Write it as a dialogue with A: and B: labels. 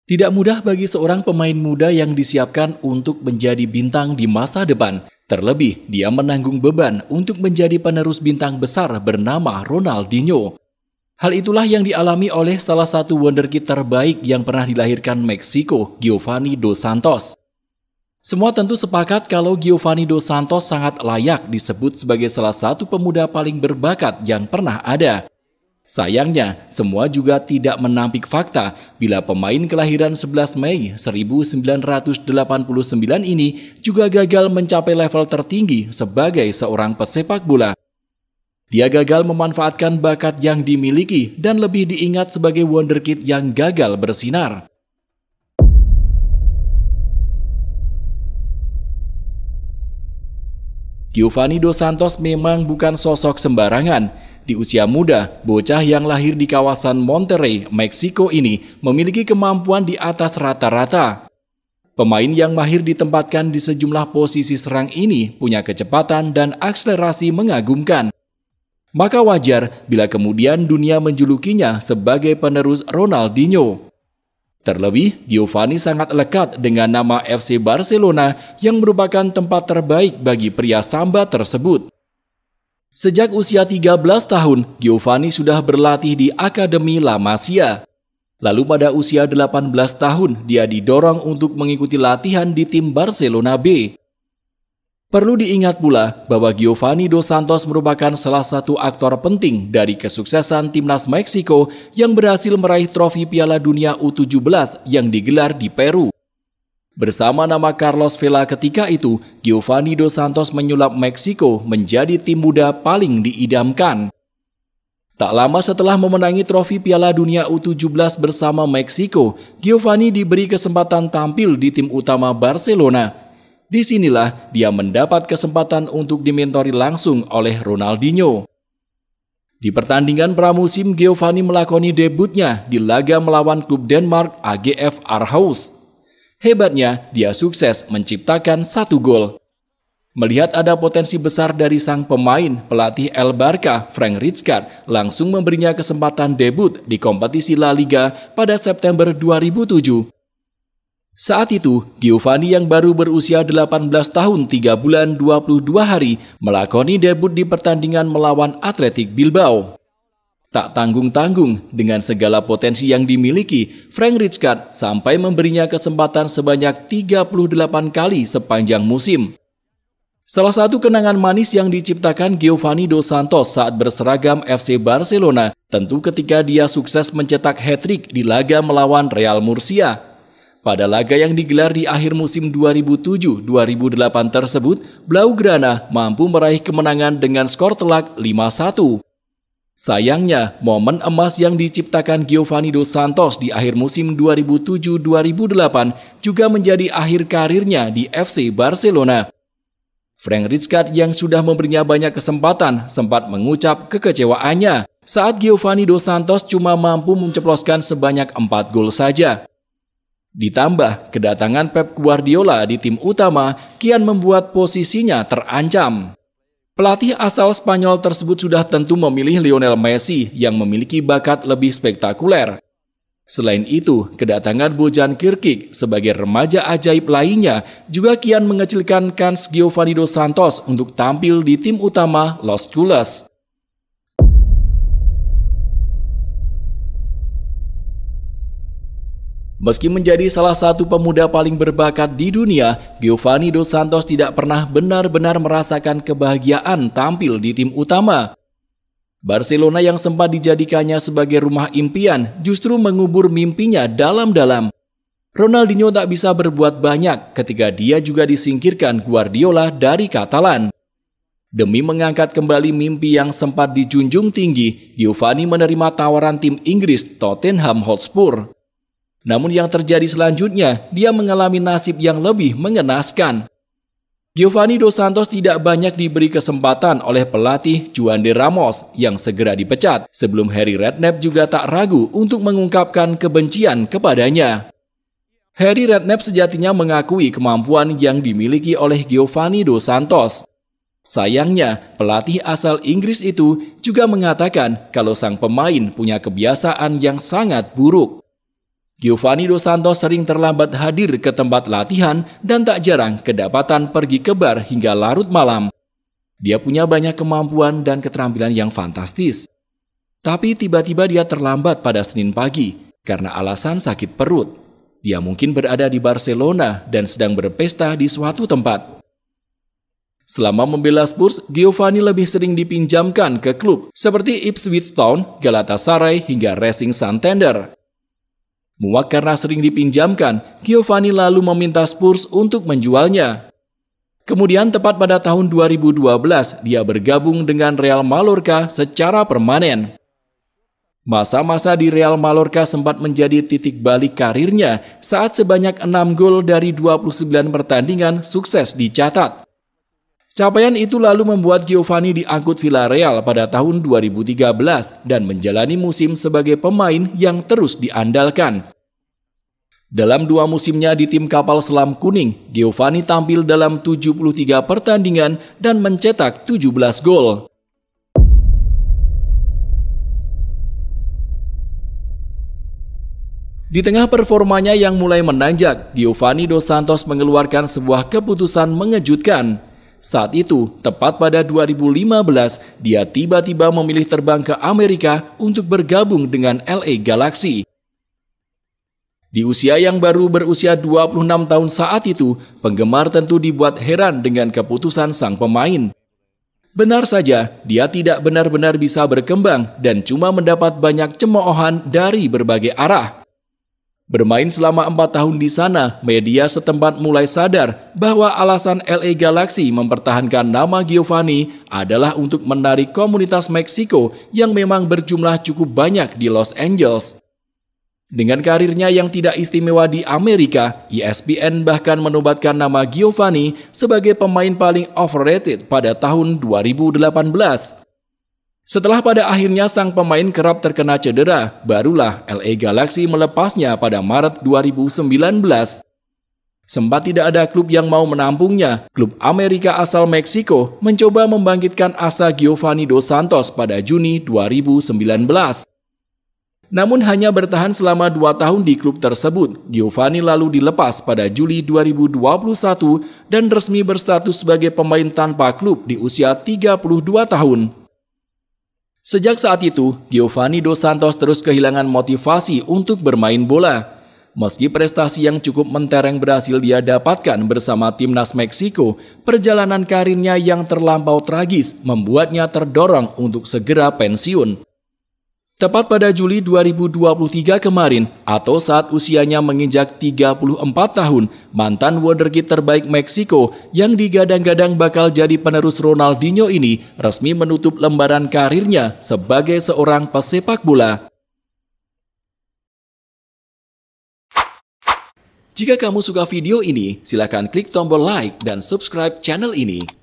A: Tidak mudah bagi seorang pemain muda yang disiapkan untuk menjadi bintang di masa depan. Terlebih, dia menanggung beban untuk menjadi penerus bintang besar bernama Ronaldinho. Hal itulah yang dialami oleh salah satu wonderkid terbaik yang pernah dilahirkan Meksiko, Giovanni Dos Santos. Semua tentu sepakat kalau Giovanni Dos Santos sangat layak disebut sebagai salah satu pemuda paling berbakat yang pernah ada. Sayangnya, semua juga tidak menampik fakta bila pemain kelahiran 11 Mei 1989 ini juga gagal mencapai level tertinggi sebagai seorang pesepak bola. Dia gagal memanfaatkan bakat yang dimiliki dan lebih diingat sebagai wonderkid yang gagal bersinar. Giovanni Dos Santos memang bukan sosok sembarangan. Di usia muda, bocah yang lahir di kawasan Monterrey, Meksiko ini memiliki kemampuan di atas rata-rata. Pemain yang mahir ditempatkan di sejumlah posisi serang ini punya kecepatan dan akselerasi mengagumkan. Maka wajar bila kemudian dunia menjulukinya sebagai penerus Ronaldinho. Terlebih, Giovanni sangat lekat dengan nama FC Barcelona yang merupakan tempat terbaik bagi pria samba tersebut. Sejak usia 13 tahun, Giovanni sudah berlatih di Akademi La Masia. Lalu pada usia 18 tahun, dia didorong untuk mengikuti latihan di tim Barcelona B. Perlu diingat pula bahwa Giovanni Dos Santos merupakan salah satu aktor penting dari kesuksesan timnas Meksiko yang berhasil meraih trofi Piala Dunia U17 yang digelar di Peru. Bersama nama Carlos Vela ketika itu, Giovanni Dos Santos menyulap Meksiko menjadi tim muda paling diidamkan. Tak lama setelah memenangi trofi Piala Dunia U17 bersama Meksiko, Giovanni diberi kesempatan tampil di tim utama Barcelona. Disinilah dia mendapat kesempatan untuk dimentori langsung oleh Ronaldinho. Di pertandingan pramusim, Giovanni melakoni debutnya di laga melawan klub Denmark AGF Aarhus. Hebatnya, dia sukses menciptakan 1 gol. Melihat ada potensi besar dari sang pemain, pelatih El Barca, Frank Rijkaard, langsung memberinya kesempatan debut di kompetisi La Liga pada September 2007. Saat itu, Giovanni yang baru berusia 18 tahun 3 bulan 22 hari melakoni debut di pertandingan melawan Athletic Bilbao. Tak tanggung-tanggung, dengan segala potensi yang dimiliki, Frank Rijkaard sampai memberinya kesempatan sebanyak 38 kali sepanjang musim. Salah satu kenangan manis yang diciptakan Giovanni Dos Santos saat berseragam FC Barcelona tentu ketika dia sukses mencetak hat-trick di laga melawan Real Murcia. Pada laga yang digelar di akhir musim 2007-2008 tersebut, Blaugrana mampu meraih kemenangan dengan skor telak 5-1. Sayangnya, momen emas yang diciptakan Giovanni Dos Santos di akhir musim 2007-2008 juga menjadi akhir karirnya di FC Barcelona. Frank Rijkaard yang sudah memberinya banyak kesempatan sempat mengucap kekecewaannya saat Giovanni Dos Santos cuma mampu menceploskan sebanyak 4 gol saja. Ditambah, kedatangan Pep Guardiola di tim utama kian membuat posisinya terancam. Pelatih asal Spanyol tersebut sudah tentu memilih Lionel Messi yang memiliki bakat lebih spektakuler. Selain itu, kedatangan Bojan Kirkic sebagai remaja ajaib lainnya juga kian mengecilkan kans Giovanni Dos Santos untuk tampil di tim utama Los Culés. Meski menjadi salah satu pemuda paling berbakat di dunia, Giovanni Dos Santos tidak pernah benar-benar merasakan kebahagiaan tampil di tim utama. Barcelona yang sempat dijadikannya sebagai rumah impian justru mengubur mimpinya dalam-dalam. Ronaldinho tak bisa berbuat banyak ketika dia juga disingkirkan Guardiola dari Katalan. Demi mengangkat kembali mimpi yang sempat dijunjung tinggi, Giovanni menerima tawaran tim Inggris Tottenham Hotspur. Namun yang terjadi selanjutnya, dia mengalami nasib yang lebih mengenaskan. Giovanni Dos Santos tidak banyak diberi kesempatan oleh pelatih Juan de Ramos yang segera dipecat, sebelum Harry Redknapp juga tak ragu untuk mengungkapkan kebencian kepadanya. Harry Redknapp sejatinya mengakui kemampuan yang dimiliki oleh Giovanni Dos Santos. Sayangnya, pelatih asal Inggris itu juga mengatakan kalau sang pemain punya kebiasaan yang sangat buruk. Giovanni Dos Santos sering terlambat hadir ke tempat latihan dan tak jarang kedapatan pergi ke bar hingga larut malam. Dia punya banyak kemampuan dan keterampilan yang fantastis. Tapi tiba-tiba dia terlambat pada Senin pagi karena alasan sakit perut. Dia mungkin berada di Barcelona dan sedang berpesta di suatu tempat. Selama membela Spurs, Giovanni lebih sering dipinjamkan ke klub seperti Ipswich Town, Galatasaray hingga Racing Santander. Muak karena sering dipinjamkan, Giovanni lalu meminta Spurs untuk menjualnya. Kemudian tepat pada tahun 2012, dia bergabung dengan Real Mallorca secara permanen. Masa-masa di Real Mallorca sempat menjadi titik balik karirnya saat sebanyak 6 gol dari 29 pertandingan sukses dicatat. Capaian itu lalu membuat Giovanni diangkut Villarreal pada tahun 2013 dan menjalani musim sebagai pemain yang terus diandalkan. Dalam 2 musimnya di tim kapal selam kuning, Giovanni tampil dalam 73 pertandingan dan mencetak 17 gol. Di tengah performanya yang mulai menanjak, Giovanni Dos Santos mengeluarkan sebuah keputusan mengejutkan. Saat itu, tepat pada 2015, dia tiba-tiba memilih terbang ke Amerika untuk bergabung dengan LA Galaxy. Di usia yang baru berusia 26 tahun saat itu, penggemar tentu dibuat heran dengan keputusan sang pemain. Benar saja, dia tidak benar-benar bisa berkembang dan cuma mendapat banyak cemoohan dari berbagai arah. Bermain selama 4 tahun di sana, media setempat mulai sadar bahwa alasan LA Galaxy mempertahankan nama Giovanni adalah untuk menarik komunitas Meksiko yang memang berjumlah cukup banyak di Los Angeles. Dengan karirnya yang tidak istimewa di Amerika, ESPN bahkan menobatkan nama Giovanni sebagai pemain paling overrated pada tahun 2018. Setelah pada akhirnya sang pemain kerap terkena cedera, barulah LA Galaxy melepasnya pada Maret 2019. Sempat tidak ada klub yang mau menampungnya, klub Amerika asal Meksiko mencoba membangkitkan asa Giovanni Dos Santos pada Juni 2019. Namun hanya bertahan selama 2 tahun di klub tersebut, Giovanni lalu dilepas pada Juli 2021 dan resmi berstatus sebagai pemain tanpa klub di usia 32 tahun. Sejak saat itu, Giovanni Dos Santos terus kehilangan motivasi untuk bermain bola. Meski prestasi yang cukup mentereng berhasil dia dapatkan bersama timnas Meksiko, perjalanan karirnya yang terlampau tragis membuatnya terdorong untuk segera pensiun. Tepat pada Juli 2023 kemarin, atau saat usianya menginjak 34 tahun, mantan wonderkid terbaik Meksiko yang digadang-gadang bakal jadi penerus Ronaldinho ini resmi menutup lembaran karirnya sebagai seorang pesepak bola. Jika kamu suka video ini, silakan klik tombol like dan subscribe channel ini.